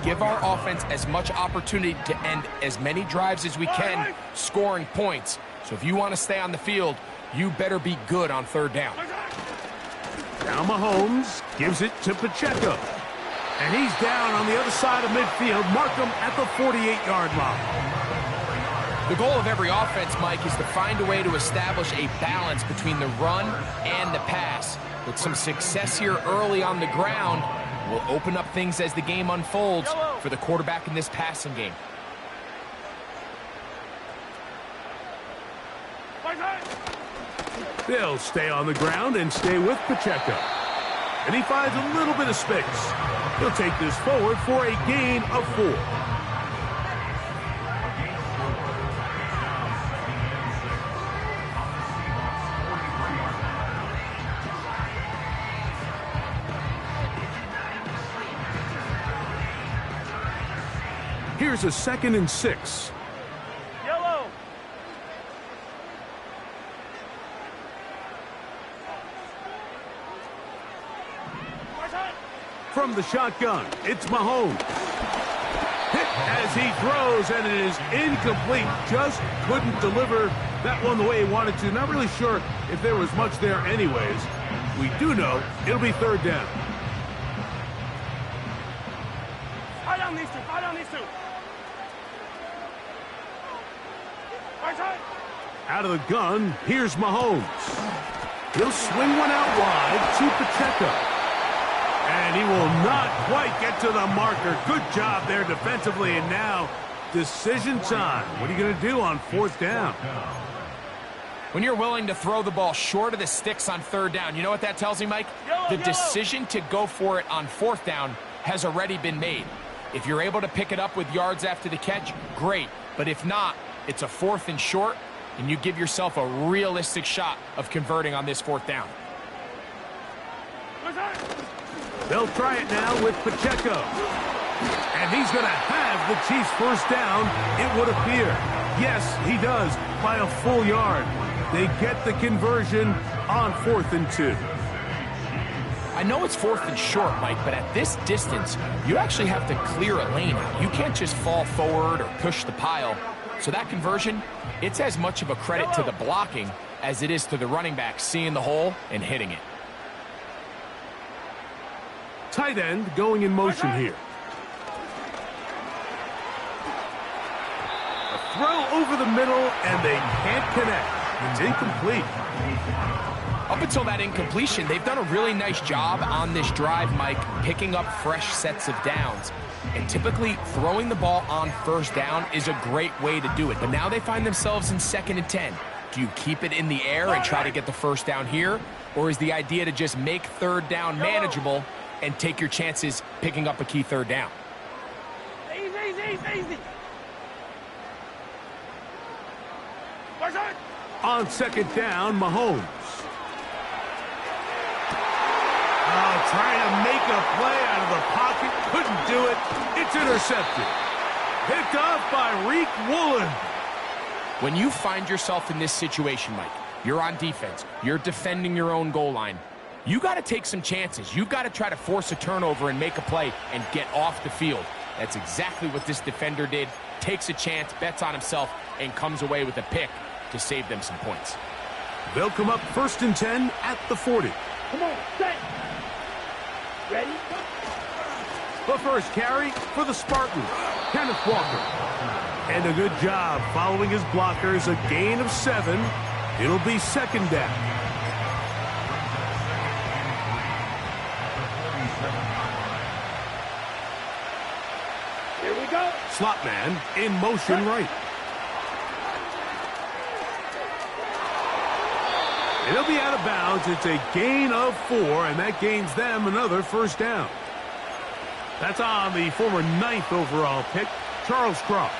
give our offense as much opportunity to end as many drives as we can, scoring points. So if you want to stay on the field, you better be good on third down. Now Mahomes gives it to Pacheco. And he's down on the other side of midfield. Mark him at the 48-yard line. The goal of every offense, Mike, is to find a way to establish a balance between the run and the pass. With some success here early on the ground, will open up things as the game unfolds for the quarterback in this passing game. They'll stay on the ground and stay with Pacheco. And he finds a little bit of space. He'll take this forward for a gain of 4. Here's a 2nd and 6. Yellow. From the shotgun, it's Mahomes. Hit as he throws, and it is incomplete. Just couldn't deliver that one the way he wanted to. Not really sure if there was much there anyways. We do know it'll be 3rd down. Fire down these two. Fire down these two. Out of the gun, here's Mahomes. He'll swing one out wide to Pacheco. And he will not quite get to the marker. Good job there defensively, and now decision time. What are you going to do on 4th down? When you're willing to throw the ball short of the sticks on 3rd down, you know what that tells me, Mike? The decision to go for it on 4th down has already been made. If you're able to pick it up with yards after the catch, great. But if not, it's a 4th and short, and you give yourself a realistic shot of converting on this 4th down. They'll try it now with Pacheco. And he's going to have the Chiefs' 1st down, it would appear. Yes, he does, by a full yard. They get the conversion on 4th and 2. I know it's 4th and short, Mike, but at this distance, you actually have to clear a lane out. You can't just fall forward or push the pile. So that conversion, it's as much of a credit to the blocking as it is to the running back seeing the hole and hitting it. Tight end going in motion here. A throw over the middle, and they can't connect. It's incomplete. Up until that incompletion, they've done a really nice job on this drive, Mike, picking up fresh sets of downs. And typically, throwing the ball on 1st down is a great way to do it. But now they find themselves in 2nd and 10. Do you keep it in the air and try to get the 1st down here? Or is the idea to just make 3rd down manageable and take your chances picking up a key 3rd down? Easy. On 2nd down, Mahomes. Trying to make a play out of the pocket. Couldn't do it. It's intercepted. Picked off by Reek Woolen. When you find yourself in this situation, Mike, you're on defense, you're defending your own goal line, you got to take some chances. You got to try to force a turnover and make a play and get off the field. That's exactly what this defender did. Takes a chance, bets on himself, and comes away with a pick to save them some points. They'll come up 1st and 10 at the 40. Come on, set. Ready? The first carry for the Spartans, Kenneth Walker. And a good job following his blockers, a gain of 7. It'll be 2nd down. Here we go. Slot man in motion right. It'll be out of bounds. It's a gain of 4, and that gains them another 1st down. That's on the former 9th overall pick, Charles Cross.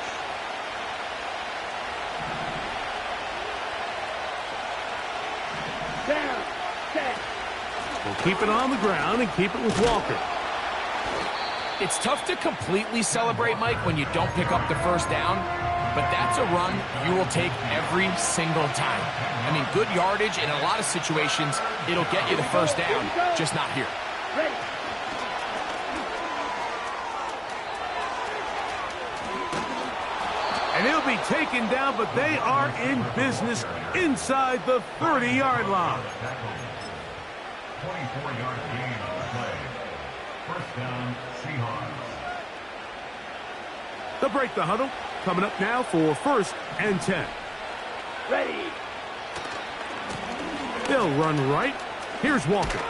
Down, set. We'll keep it on the ground and keep it with Walker. It's tough to completely celebrate, Mike, when you don't pick up the 1st down, but that's a run you will take every single time. I mean, good yardage, and in a lot of situations, it'll get you the 1st down, just not here. Ready. And he'll be taken down, but they are in business inside the 30-yard line. 24-yard gain on the play. First down, Seahawks. They'll break the huddle. Coming up now for 1st and 10. Ready. They'll run right. Here's Walker.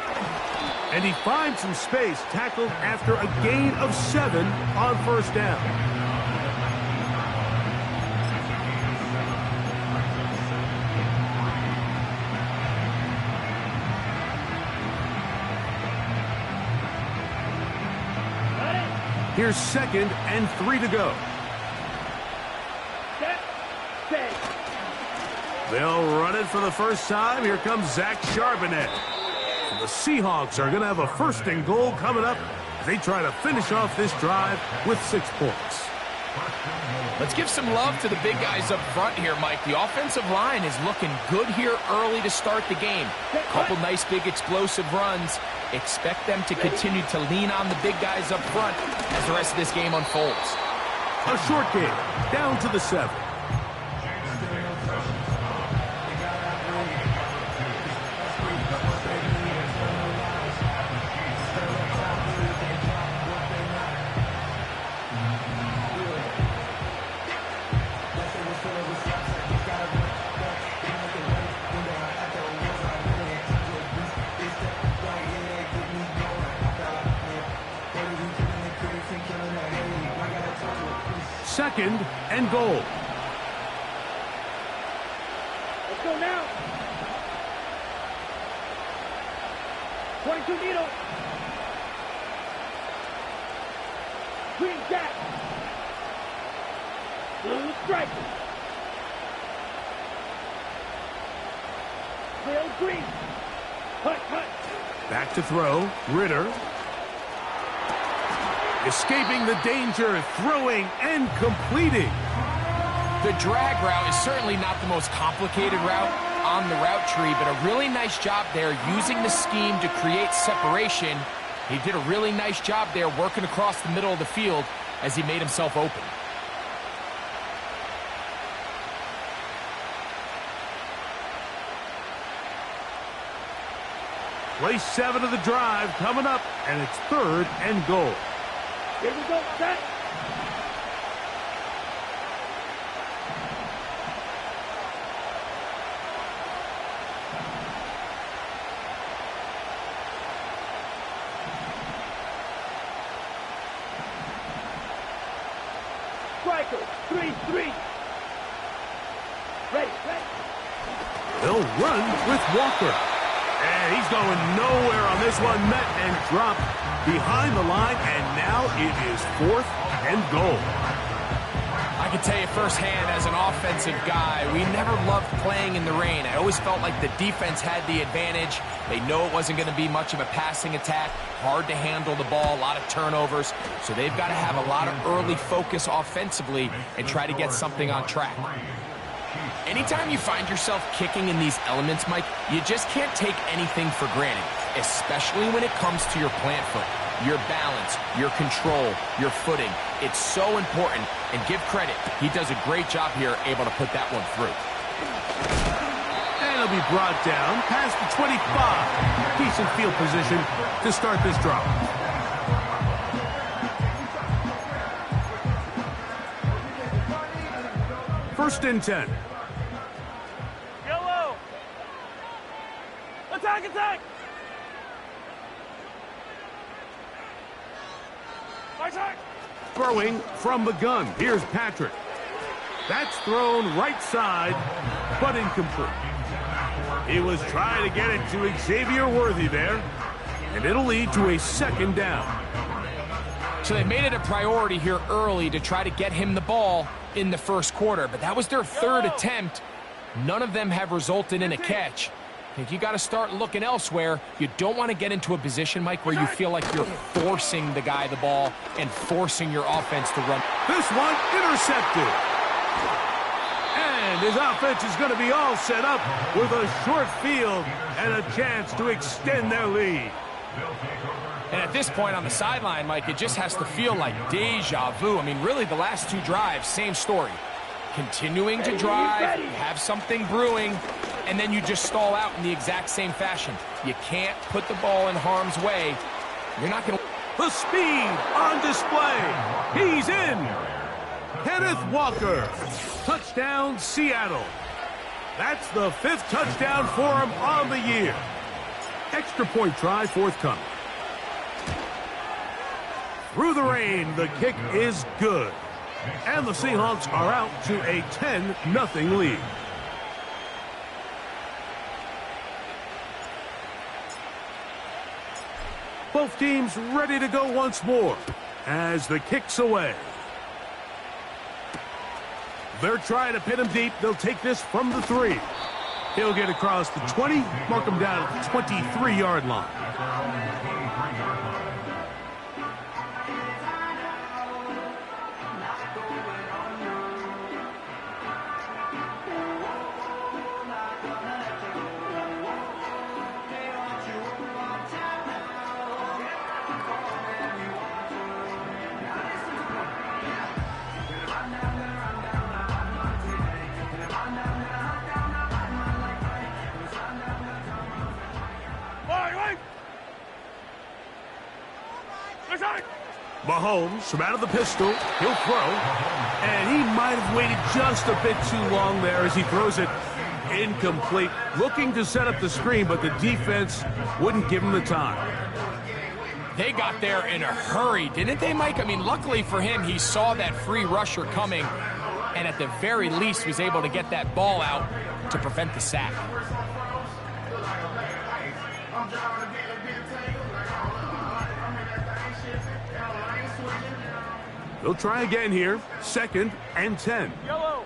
And he finds some space, tackled after a gain of 7 on 1st down. Here's 2nd and 3 to go. Set. They'll run it for the first time. Here comes Zach Charbonnet. And the Seahawks are going to have a 1st and goal coming up as they try to finish off this drive with 6 points. Let's give some love to the big guys up front here, Mike. The offensive line is looking good here early to start the game. Couple nice big explosive runs. Expect them to continue to lean on the big guys up front as the rest of this game unfolds. A short game, down to the 7. Second and goal. Let's go now. 22 needle. Green jack. Blue stripe. Real green. Cut. Back to throw. Ritter. Escaping the danger, throwing and completing. The drag route is certainly not the most complicated route on the route tree, but a really nice job there using the scheme to create separation. He did a really nice job there working across the middle of the field as he made himself open. Play 7 of the drive coming up, and it's 3rd and goal. Here we go, set. Striker, 3-3. Ready. They'll run with Walker. And he's going nowhere on this one. Met and dropped behind the line, and now it is 4th and goal. I can tell you firsthand as an offensive guy, we never loved playing in the rain. I always felt like the defense had the advantage. They know it wasn't going to be much of a passing attack, hard to handle the ball, a lot of turnovers. So they've got to have a lot of early focus offensively and try to get something on track. Anytime you find yourself kicking in these elements, Mike, you just can't take anything for granted, especially when it comes to your plant foot, your balance, your control, your footing. It's so important, and give credit. He does a great job here, able to put that one through. And he'll be brought down past the 25. Decent field position to start this drive. First and 10. Yellow. Attack. Attack. Throwing from the gun. Here's Patrick. That's thrown right side, but incomplete. He was trying to get it to Xavier Worthy there, and it'll lead to a 2nd down. So they made it a priority here early to try to get him the ball in the first quarter, but that was their 3rd attempt. None of them have resulted in a catch. I think you got to start looking elsewhere. You don't want to get into a position, Mike, where you feel like you're forcing the guy the ball and forcing your offense to run. This one intercepted. And his offense is going to be all set up with a short field and a chance to extend their lead. And at this point on the sideline, Mike, it just has to feel like deja vu. I mean, really, the last 2 drives, same story. continuing to drive, you have something brewing, and then you just stall out in the exact same fashion. You can't put the ball in harm's way. You're not going to... The speed on display. He's in. Kenneth Walker. Touchdown, Seattle. That's the 5th touchdown for him on the year. Extra point try forthcoming. Through the rain, the kick is good. And the Seahawks are out to a 10-0 lead. Both teams ready to go once more as the kick's away. They're trying to pin him deep. They'll take this from the 3. He'll get across the 20, mark him down at the 23-yard line. Mahomes from out of the pistol. He'll throw. And he might have waited just a bit too long there as he throws it incomplete. Looking to set up the screen, but the defense wouldn't give him the time. They got there in a hurry, didn't they, Mike? I mean, luckily for him, he saw that free rusher coming and at the very least was able to get that ball out to prevent the sack. They'll try again here. 2nd and 10. Yellow.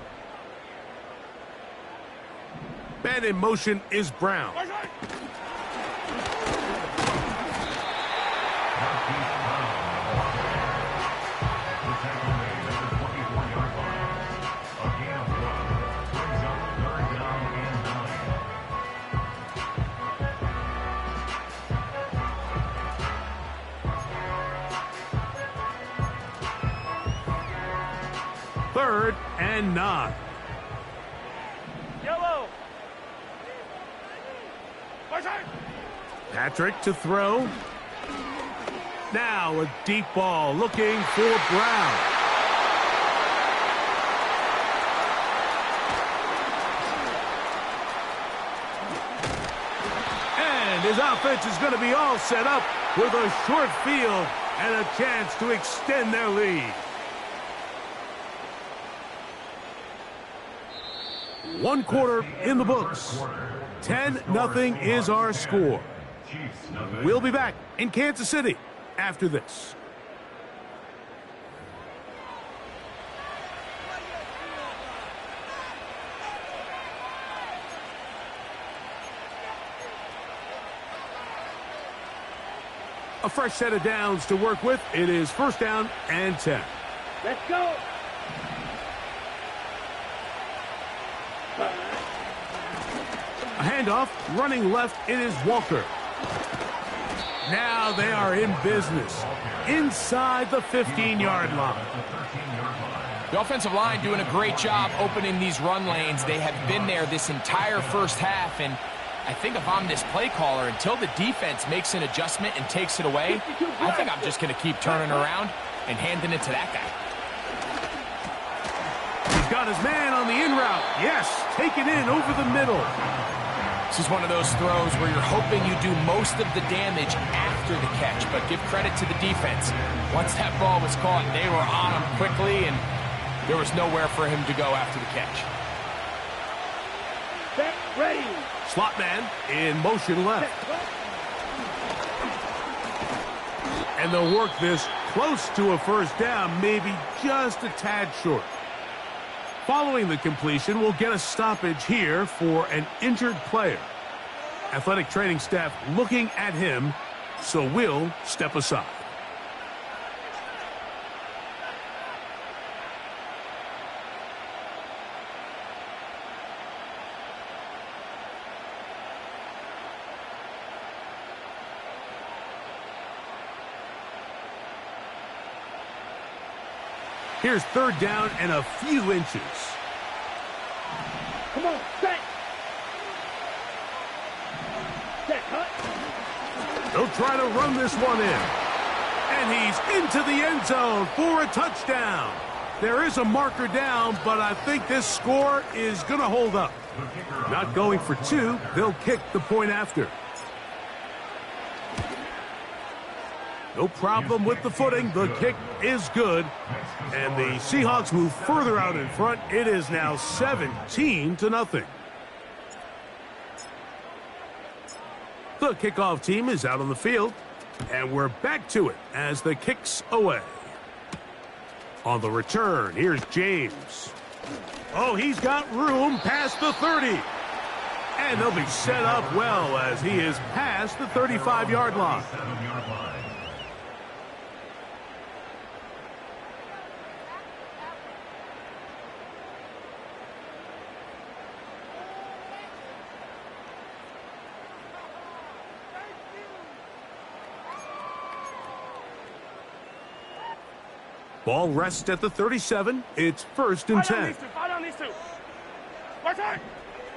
Man in motion is Brown. Third and 9. Yellow. Patrick to throw. Now a deep ball looking for Brown. And his offense is going to be all set up with a short field and a chance to extend their lead. 1 quarter in the books. 10-0 is our score. We'll be back in Kansas City after this. A fresh set of downs to work with. It is 1st down and 10. Let's go. A handoff, running left, it is Walker. Now they are in business, inside the 15-yard line. The offensive line doing a great job opening these run lanes. They have been there this entire first half, and I think if I'm this play caller, until the defense makes an adjustment and takes it away, I think I'm just going to keep turning around and handing it to that guy. He's got his man on the in route. Yes, taken in over the middle. This is one of those throws where you're hoping you do most of the damage after the catch, but give credit to the defense. Once that ball was caught, they were on him quickly, and there was nowhere for him to go after the catch. Set, ready. Slot man in motion left. And they'll work this close to a 1st down, maybe just a tad short. Following the completion, we'll get a stoppage here for an injured player. Athletic training staff looking at him, so we'll step aside. Here's 3rd down and a few inches. Come on, set. Set, cut. They'll try to run this one in. And he's into the end zone for a touchdown. There is a marker down, but I think this score is going to hold up. Not going for two, they'll kick the point after. No problem with the footing. The kick is good. And the Seahawks move further out in front. It is now 17-0. The kickoff team is out on the field. And we're back to it as the kick's away. On the return, here's James. Oh, he's got room past the 30. And they'll be set up well as he is past the 35-yard line. Ball rests at the 37. It's 1st and 10. Fight on these two. Watch out.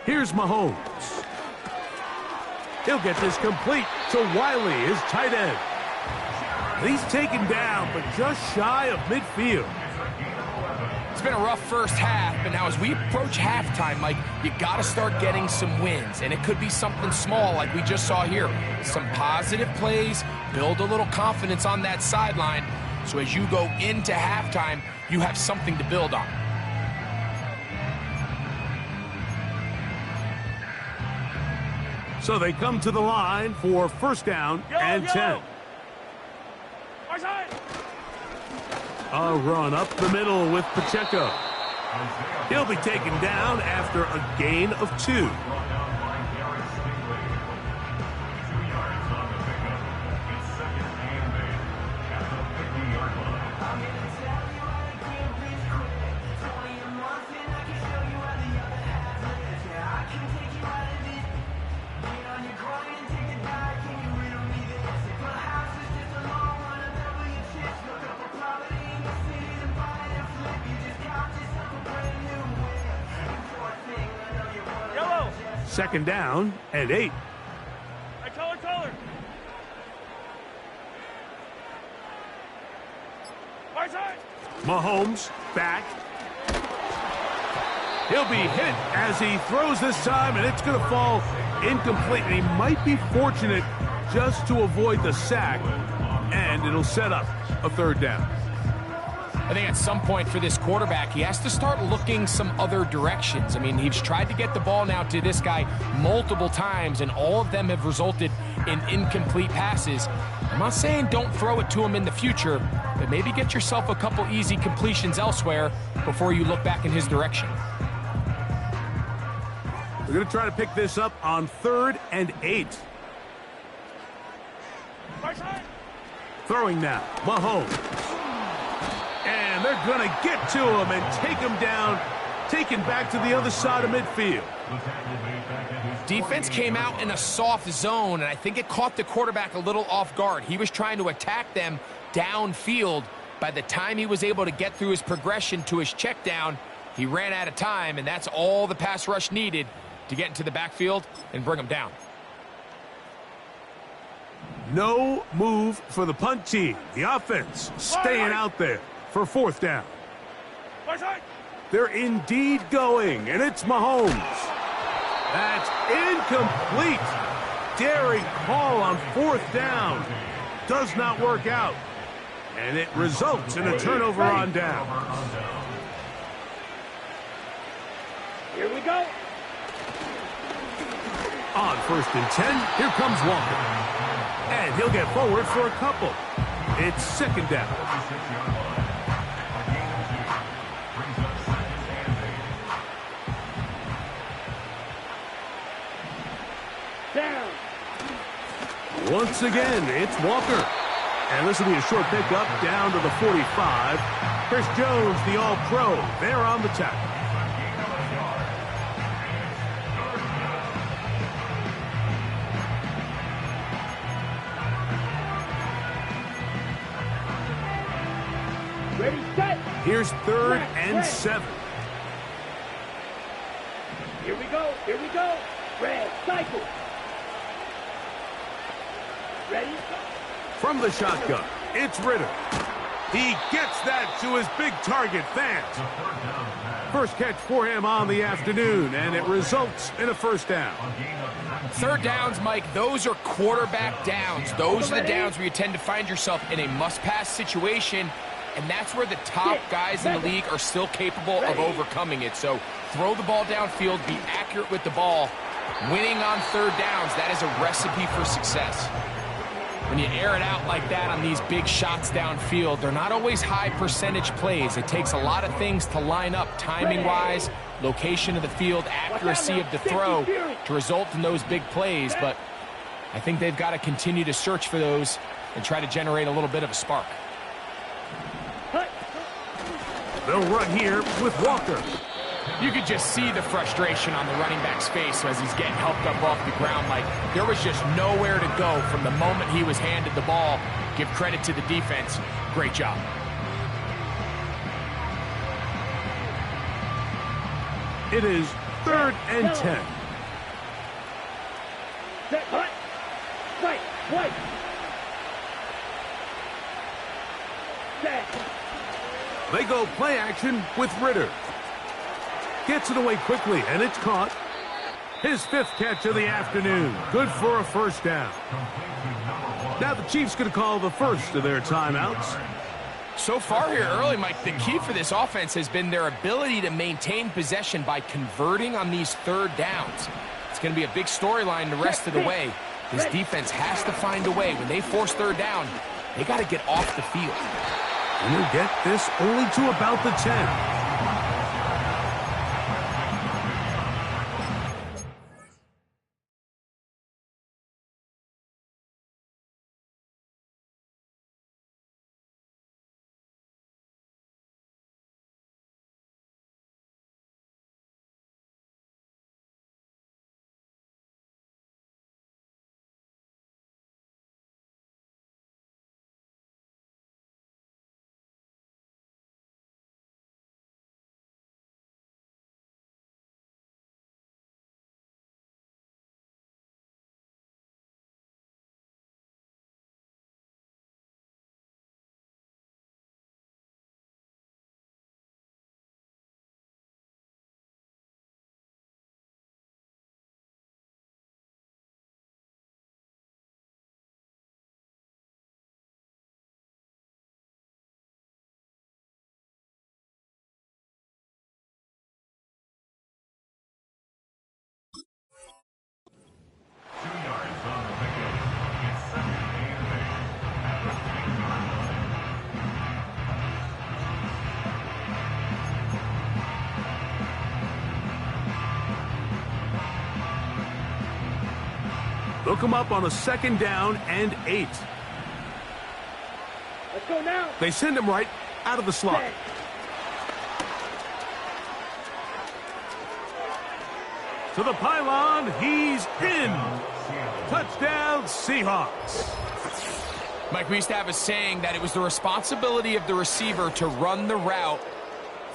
Here's Mahomes. He'll get this complete to Wiley, his tight end. He's taken down, but just shy of midfield. It's been a rough first half, but now as we approach halftime, Mike, you got to start getting some wins, and it could be something small like we just saw here. Some positive plays, build a little confidence on that sideline, so as you go into halftime, you have something to build on. So they come to the line for 1st down and 10. A run up the middle with Pacheco. He'll be taken down after a gain of 2. Second down and 8. Color. Mahomes back. He'll be hit as he throws this time, and it's going to fall incomplete. And he might be fortunate just to avoid the sack, and it'll set up a 3rd down. I think at some point for this quarterback, he has to start looking some other directions. I mean, he's tried to get the ball now to this guy multiple times, and all of them have resulted in incomplete passes. I'm not saying don't throw it to him in the future, but maybe get yourself a couple easy completions elsewhere before you look back in his direction. We're going to try to pick this up on 3rd and 8. Throwing now, Mahomes. And they're going to get to him and take him down, taken back to the other side of midfield. Defense came out in a soft zone, and I think it caught the quarterback a little off guard. He was trying to attack them downfield. By the time he was able to get through his progression to his check down, he ran out of time, and that's all the pass rush needed to get into the backfield and bring him down. No move for the punt team. The offense staying out there for 4th down. They're indeed going, and it's Mahomes. That's incomplete. Daring call on 4th down. Does not work out. And it results in a turnover on down. Here we go. On 1st and 10, here comes Walker. And he'll get forward for a couple. It's 2nd down. Down. Once again, it's Walker. And this will be a short pickup down to the 45. Chris Jones, the All-Pro, there on the tackle. Ready, set. Here's 3rd and 7. Here we go. Here we go. Red, cycle. Ready? From the shotgun, it's Ritter. He gets that to his big target, Fant. First catch for him on the afternoon, and it results in a first down. Third downs, Mike, those are quarterback downs. Those are the downs where you tend to find yourself in a must-pass situation, and that's where the top guys in the league are still capable of overcoming it. So throw the ball downfield, be accurate with the ball. Winning on third downs, that is a recipe for success. When you air it out like that on these big shots downfield, they're not always high percentage plays. It takes a lot of things to line up timing-wise, location of the field, accuracy of the throw to result in those big plays. But I think they've got to continue to search for those and try to generate a little bit of a spark. They'll run here with Walker. You could just see the frustration on the running back's face as he's getting helped up off the ground. Like, there was just nowhere to go from the moment he was handed the ball. Give credit to the defense. Great job. It is 3rd and 10. Set, hut. Right, white. Set. They go play action with Ritter. Gets it away quickly, and it's caught. His 5th catch of the afternoon. Good for a first down. Now the Chiefs going to call the first of their timeouts. So far here early, Mike, the key for this offense has been their ability to maintain possession by converting on these third downs. It's going to be a big storyline the rest of the way. This defense has to find a way. When they force third down, they got to get off the field. And they'll get this only to about the 10. They'll come up on a 2nd down and 8. Let's go now. They send him right out of the slot. Set. To the pylon, he's in. Touchdown, Seahawks. Mike, we used to have a saying that it was the responsibility of the receiver to run the route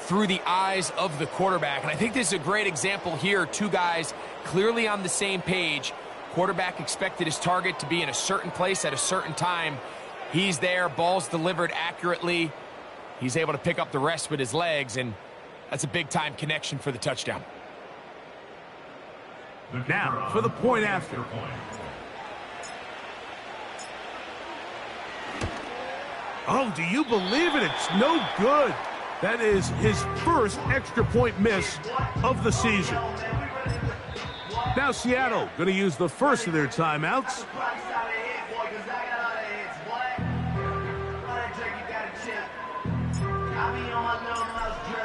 through the eyes of the quarterback. And I think this is a great example here. Two guys clearly on the same page. Quarterback expected his target to be in a certain place at a certain time. He's there, ball's delivered accurately. He's able to pick up the rest with his legs, and that's a big-time connection for the touchdown. Now, for the point after. Oh, do you believe it? It's no good. That is his first extra point miss of the season. Now Seattle going to use the first of their timeouts.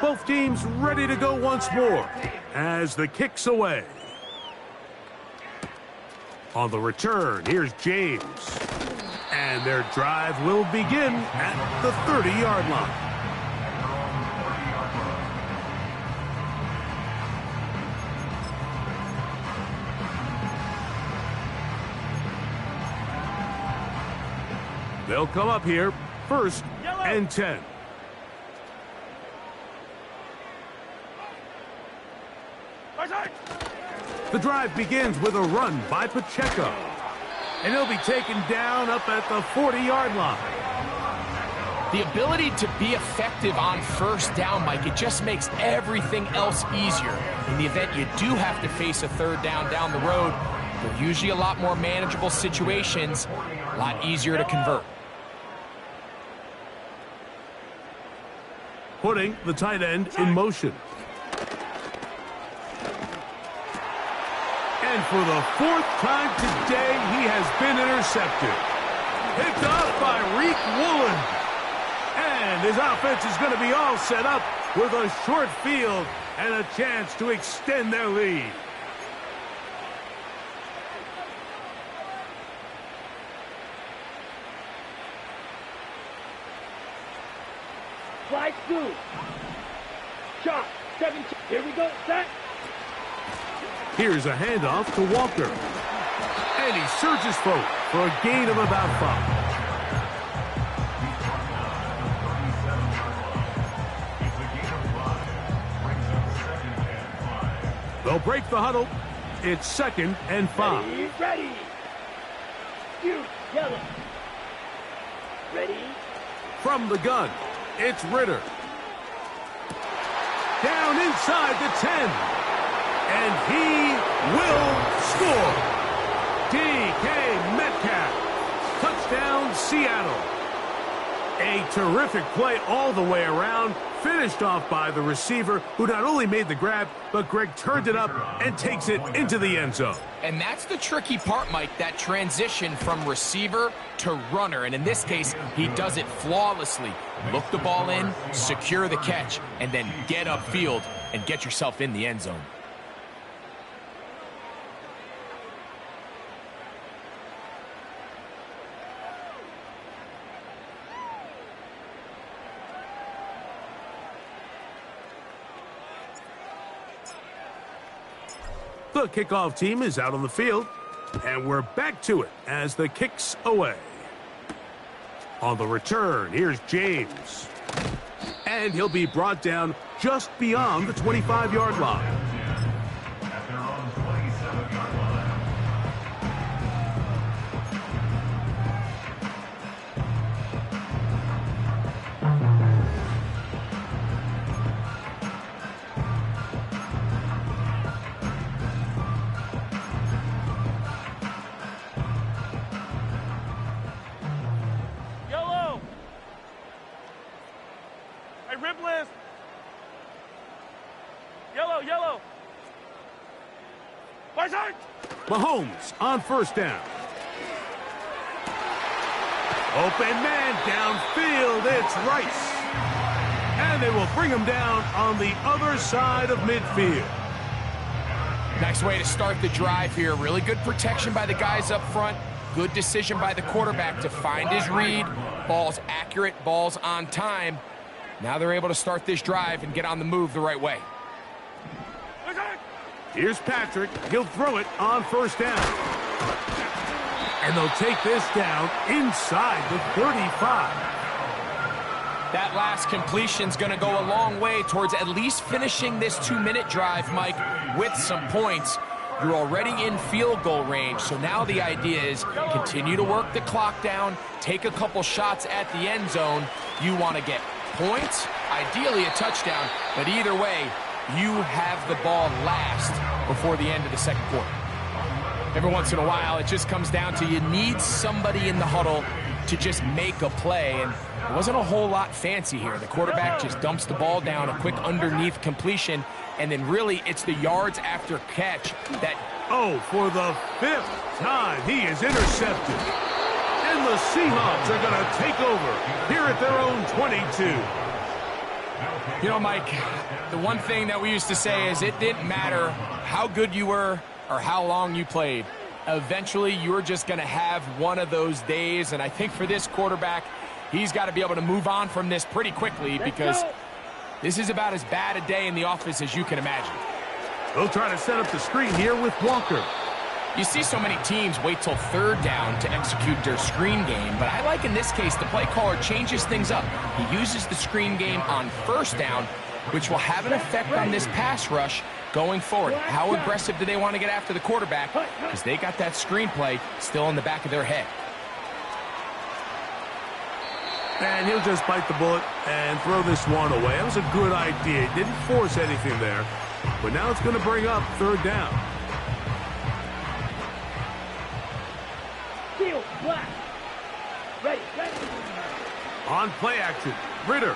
Both teams ready to go once more as the kick's away. On the return, here's James. And their drive will begin at the 30-yard line. They'll come up here, 1st and 10. The drive begins with a run by Pacheco. And he'll be taken down up at the 40-yard line. The ability to be effective on first down, Mike, it just makes everything else easier. In the event you do have to face a third down down the road, they're usually a lot more manageable situations, a lot easier to convert. Putting the tight end in motion. And for the fourth time today, he has been intercepted. Picked off by Reek Woolen. And his offense is going to be all set up with a short field and a chance to extend their lead. Slide through. Shot. 17. Here we go. Set. Here's a handoff to Walker. And he surges forward for a gain of about 5. They'll break the huddle. It's 2nd and 5. Ready. You, yellow. Ready. From the gun, it's Ritter. Down inside the 10. And he will score. DK Metcalf. Touchdown, Seattle. A terrific play all the way around. Finished off by the receiver, who not only made the grab, but Greg turned it up and takes it into the end zone. And that's the tricky part, Mike, that transition from receiver to runner. And in this case, he does it flawlessly. Look the ball in, secure the catch, and then get upfield and get yourself in the end zone. The kickoff team is out on the field, and we're back to it as the kick's away. On the return, here's James. And he'll be brought down just beyond the 25-yard line. At their own 27-yard line. Mahomes on first down. Open man downfield. It's Rice. And they will bring him down on the other side of midfield. Nice way to start the drive here. Really good protection by the guys up front. Good decision by the quarterback to find his read. Ball's accurate, ball's on time. Now they're able to start this drive and get on the move the right way. Here's Patrick. He'll throw it on first down. And they'll take this down inside the 35. That last completion's going to go a long way towards at least finishing this 2-minute drive, Mike, with some points. You're already in field goal range, so now the idea is continue to work the clock down, take a couple shots at the end zone. You want to get points, ideally a touchdown, but either way, you have the ball last before the end of the second quarter. Every once in a while, it just comes down to you need somebody in the huddle to just make a play, and it wasn't a whole lot fancy here. The quarterback just dumps the ball down, a quick underneath completion, and then really it's the yards after catch that... Oh, for the 5th time, he is intercepted. And the Seahawks are going to take over here at their own 22. You know, Mike, the one thing that we used to say is it didn't matter how good you were or how long you played. Eventually, you're just going to have one of those days, and I think for this quarterback, he's got to be able to move on from this pretty quickly because this is about as bad a day in the office as you can imagine. They'll try to set up the screen here with Walker. You see so many teams wait till third down to execute their screen game, but I like in this case the play caller changes things up. He uses the screen game on first down, which will have an effect on this pass rush going forward. How aggressive do they want to get after the quarterback? Because they got that screenplay still in the back of their head. And he'll just bite the bullet and throw this one away. That was a good idea. He didn't force anything there. But now it's going to bring up third down. Seal, black. Ready, ready. On play action, Ritter.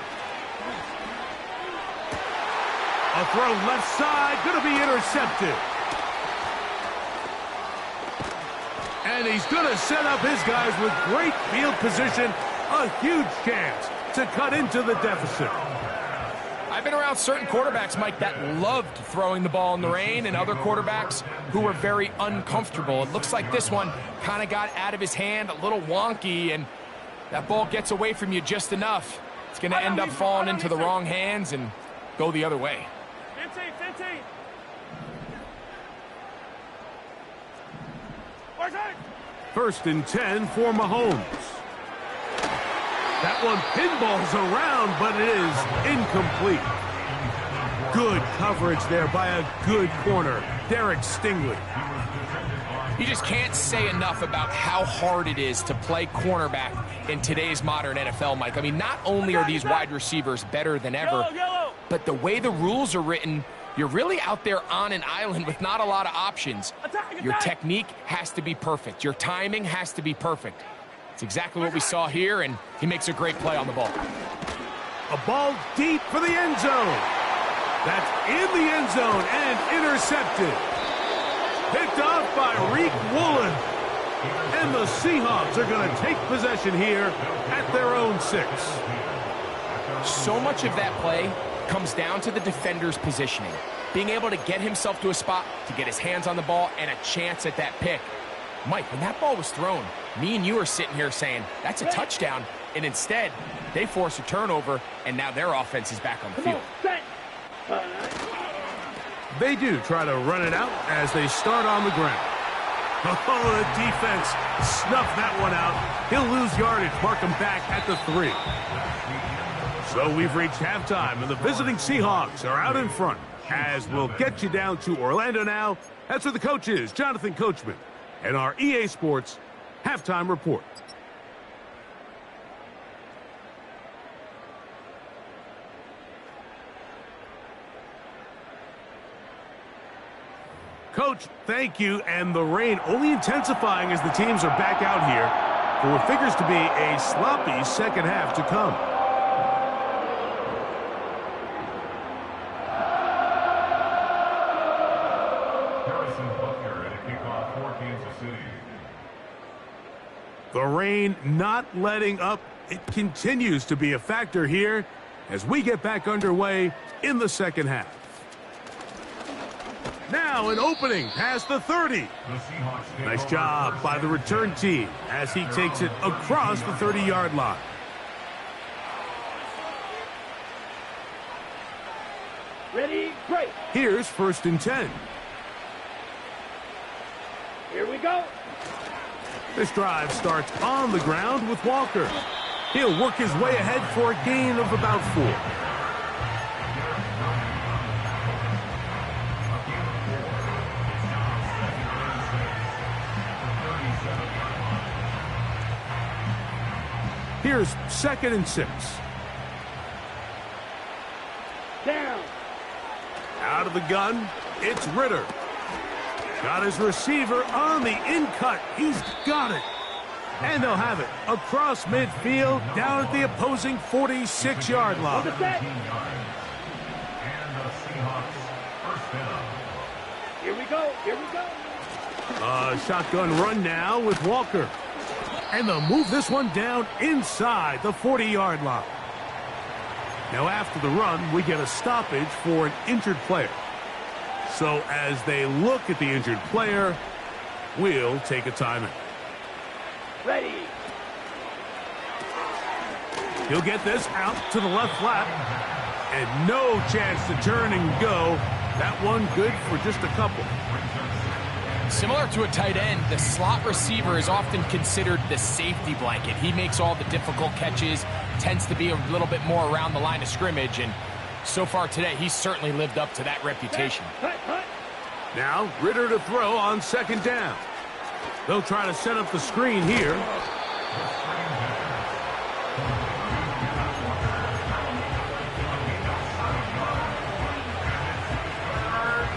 A throw left side, going to be intercepted. And he's going to set up his guys with great field position. A huge chance to cut into the deficit. I've been around certain quarterbacks, Mike, that loved throwing the ball in the rain, and other quarterbacks who were very uncomfortable. It looks like this one kind of got out of his hand, a little wonky, and that ball gets away from you just enough. It's going to end up falling into the wrong hands and go the other way. 15. First and 10 for Mahomes. That one pinballs around, but it is incomplete. Good coverage there by a good corner, Derek Stingley. You just can't say enough about how hard it is to play cornerback in today's modern NFL, Mike. I mean, not only are these wide receivers better than ever, but the way the rules are written, you're really out there on an island with not a lot of options. Your technique has to be perfect. Your timing has to be perfect. It's exactly what we saw here, and he makes a great play on the ball. A ball deep for the end zone. That's in the end zone and intercepted. Picked off by Reek Woolen. And the Seahawks are going to take possession here at their own 6. So much of that play comes down to the defender's positioning. Being able to get himself to a spot, to get his hands on the ball, and a chance at that pick. Mike, when that ball was thrown, me and you are sitting here saying, that's a touchdown, and instead, they force a turnover, and now their offense is back on the field. They do try to run it out as they start on the ground. Oh, the defense snuffed that one out. He'll lose yardage, mark him back at the 3. So we've reached halftime, and the visiting Seahawks are out in front. As we'll get you down to Orlando now. That's where the coach is, Jonathan Coachman, and our EA Sports Halftime Report. Coach, thank you, and the rain only intensifying as the teams are back out here for what figures to be a sloppy second half to come. The rain not letting up. It continues to be a factor here as we get back underway in the second half. Now an opening past the 30. Nice job by the return team as he takes it across the 30-yard line. Ready, break. Here's first and 10. Here we go. This drive starts on the ground with Walker. He'll work his way ahead for a gain of about 4. Here's second and 6. Down. Out of the gun, it's Ritter. Got his receiver on the in-cut. He's got it. And they'll have it across midfield down at the opposing 46-yard line. Here we go. Here we go. A shotgun run now with Walker. And they'll move this one down inside the 40-yard line. Now after the run, we get a stoppage for an injured player. So as they look at the injured player, we'll take a timeout. Ready. He'll get this out to the left flap. And no chance to turn and go. That one good for just a couple. Similar to a tight end, the slot receiver is often considered the safety blanket. He makes all the difficult catches, tends to be a little bit more around the line of scrimmage, and So far today, he's certainly lived up to that reputation. Hut, hut. Now, Ritter to throw on second down. They'll try to set up the screen here.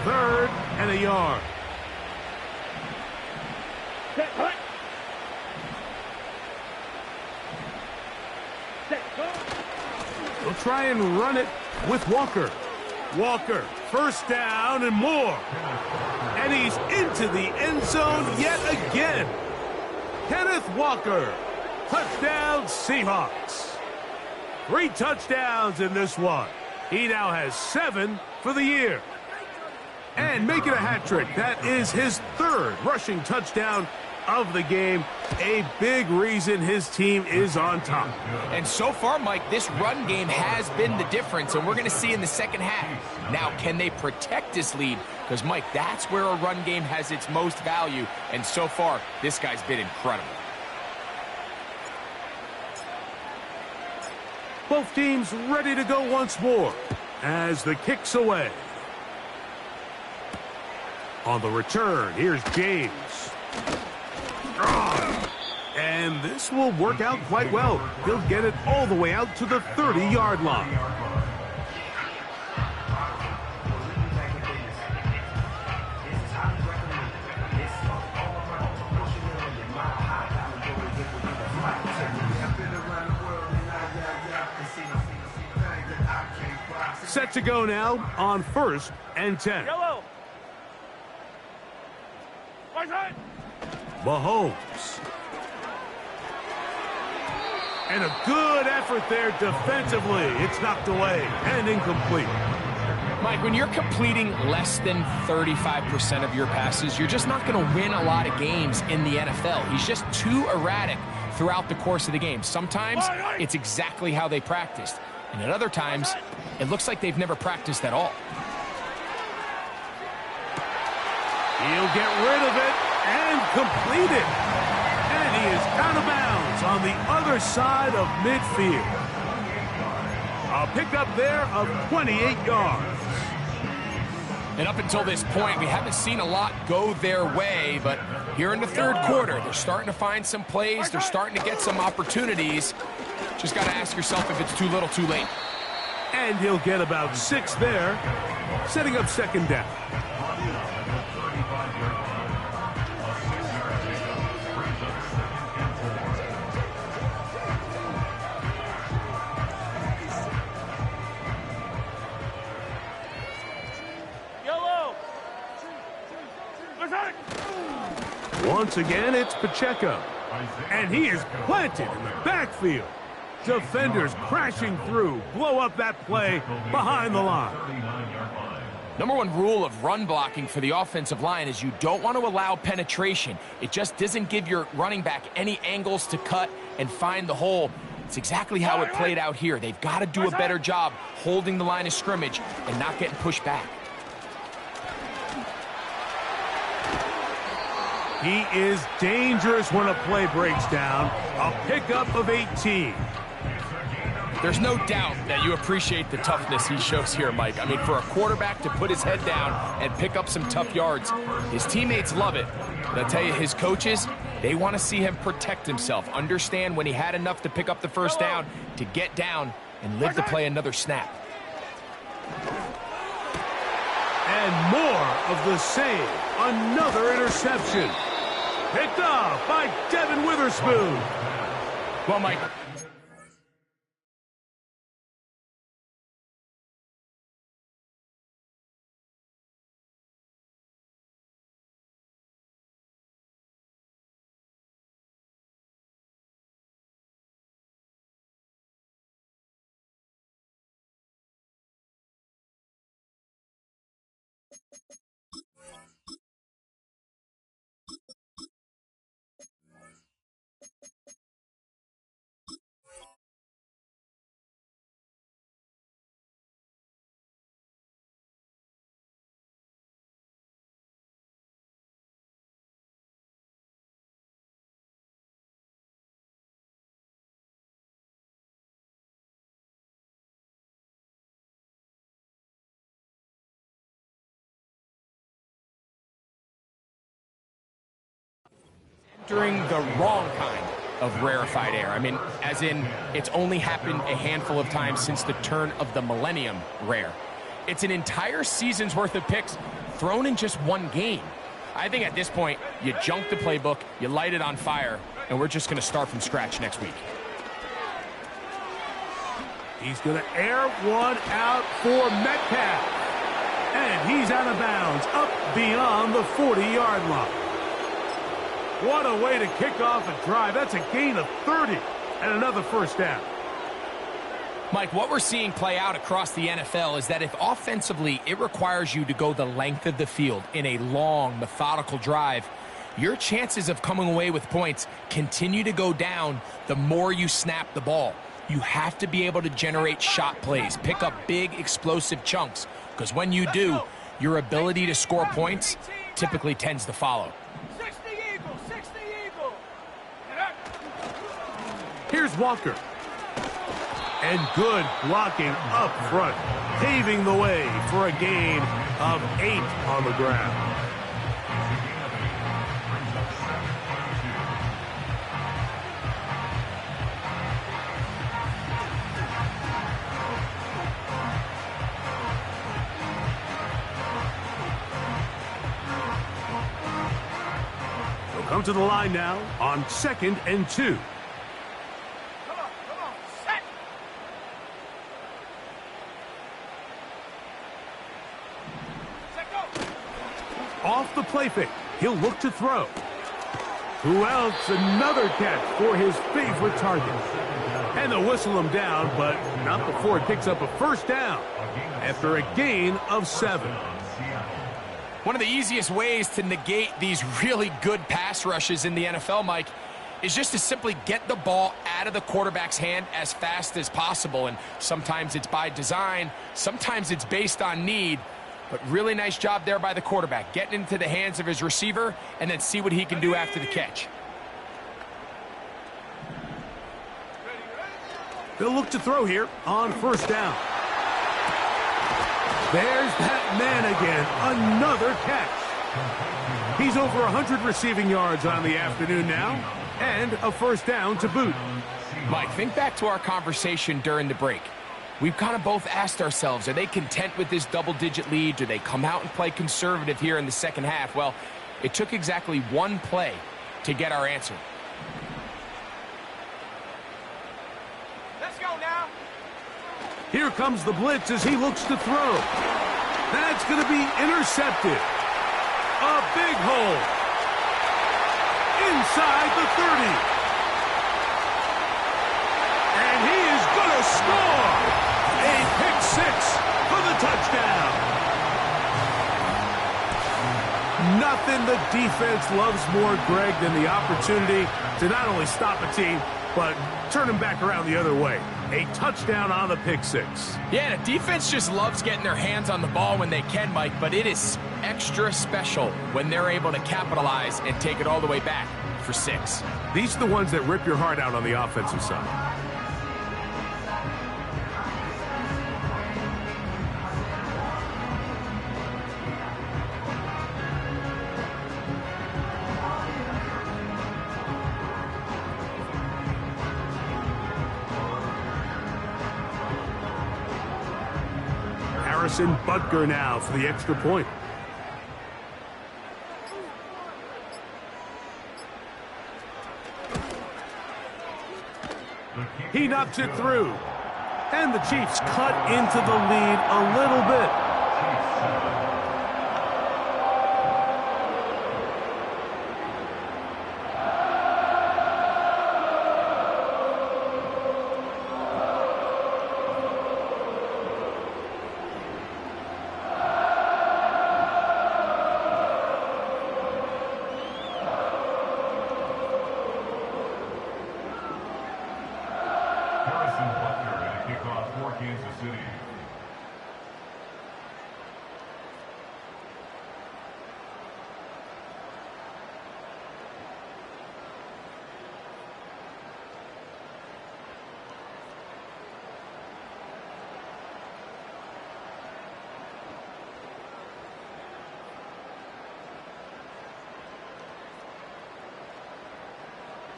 Third and a yard. Set, hut. Set, go. They'll try and run it with Walker. Walker, first down and more. And he's into the end zone yet again. Kenneth Walker, touchdown Seahawks. 3 touchdowns in this one. He now has 7 for the year. And making a hat trick, that is his 3rd rushing touchdown of the game. A big reason his team is on top. And so far, Mike, this run game has been the difference, and we're going to see in the second half. Now, can they protect this lead? Because, Mike, that's where a run game has its most value, and so far, this guy's been incredible. Both teams ready to go once more as the kick's away. On the return, here's James. And this will work out quite well. He'll get it all the way out to the 30-yard line. Set to go now on 1st and 10. Yellow. Right side. Mahomes. And a good effort there defensively. It's knocked away and incomplete. Mike, when you're completing less than 35% of your passes, you're just not going to win a lot of games in the NFL. He's just too erratic throughout the course of the game. Sometimes it's exactly how they practiced. And at other times, it looks like they've never practiced at all. He'll get rid of it and complete it. And he is out of bounds on the other side of midfield. A pickup there of 28 yards. And up until this point, we haven't seen a lot go their way, but here in the 3rd quarter, they're starting to find some plays. They're starting to get some opportunities. Just got to ask yourself if it's too little, too late. And he'll get about 6 there, setting up second down. Once again, it's Pacheco. And he is planted in the backfield. Defenders crashing through, blow up that play behind the line. Number 1 rule of run blocking for the offensive line is you don't want to allow penetration. It just doesn't give your running back any angles to cut and find the hole. It's exactly how it played out here. They've got to do a better job holding the line of scrimmage and not getting pushed back. He is dangerous when a play breaks down. A pickup of 18. There's no doubt that you appreciate the toughness he shows here, Mike. I mean, for a quarterback to put his head down and pick up some tough yards, his teammates love it. But I tell you, his coaches, they want to see him protect himself, understand when he had enough to pick up the first down, to get down and live to play another snap. And more of the same. Another interception. Picked off by Devin Witherspoon. Well, Mike, during the wrong kind of rarefied air. I mean, as in, it's only happened a handful of times since the turn of the millennium rare. It's an entire season's worth of picks thrown in just one game. I think at this point, you junk the playbook, you light it on fire, and we're just going to start from scratch next week. He's going to air one out for Metcalf. And he's out of bounds, up beyond the 40-yard line. What a way to kick off a drive. That's a gain of 30 and another first down. Mike, what we're seeing play out across the NFL is that if offensively it requires you to go the length of the field in a long, methodical drive, your chances of coming away with points continue to go down the more you snap the ball. You have to be able to generate shot plays, pick up big, explosive chunks, because when you do, your ability to score points typically tends to follow. 60 Eagle, 60 Eagle. Here's Walker. And good blocking up front, paving the way for a gain of 8 on the ground. Come to the line now on 2nd and 2. Come on, set. Set, go. Off the play fake, he'll look to throw. Who else? Another catch for his favorite target. And they'll whistle him down, but not before it picks up a first down after a gain of 7. One of the easiest ways to negate these really good pass rushes in the NFL, Mike, is just to simply get the ball out of the quarterback's hand as fast as possible. And sometimes it's by design, sometimes it's based on need. But really nice job there by the quarterback, getting into the hands of his receiver and then see what he can do after the catch. They'll look to throw here on first down. There's that man again, another catch. He's over 100 receiving yards on the afternoon now, and a first down to boot. Mike, think back to our conversation during the break. We've kind of both asked ourselves, are they content with this double-digit lead? Do they come out and play conservative here in the second half? Well, it took exactly one play to get our answer. Let's go now. Here comes the blitz as he looks to throw. That's going to be intercepted. A big hole. Inside the 30. And he is going to score. A pick six for the touchdown. Nothing the defense loves more, Greg, than the opportunity to not only stop a team, but turn them back around the other way. A touchdown on the pick six. Yeah, the defense just loves getting their hands on the ball when they can, Mike, but it is extra special when they're able to capitalize and take it all the way back for 6. These are the ones that rip your heart out on the offensive side. Harrison Butker now for the extra point. He knocks it through. And the Chiefs cut into the lead a little bit.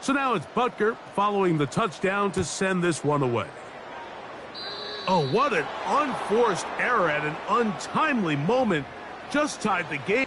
So now it's Butker following the touchdown to send this one away. Oh, what an unforced error at an untimely moment. Just tied the game.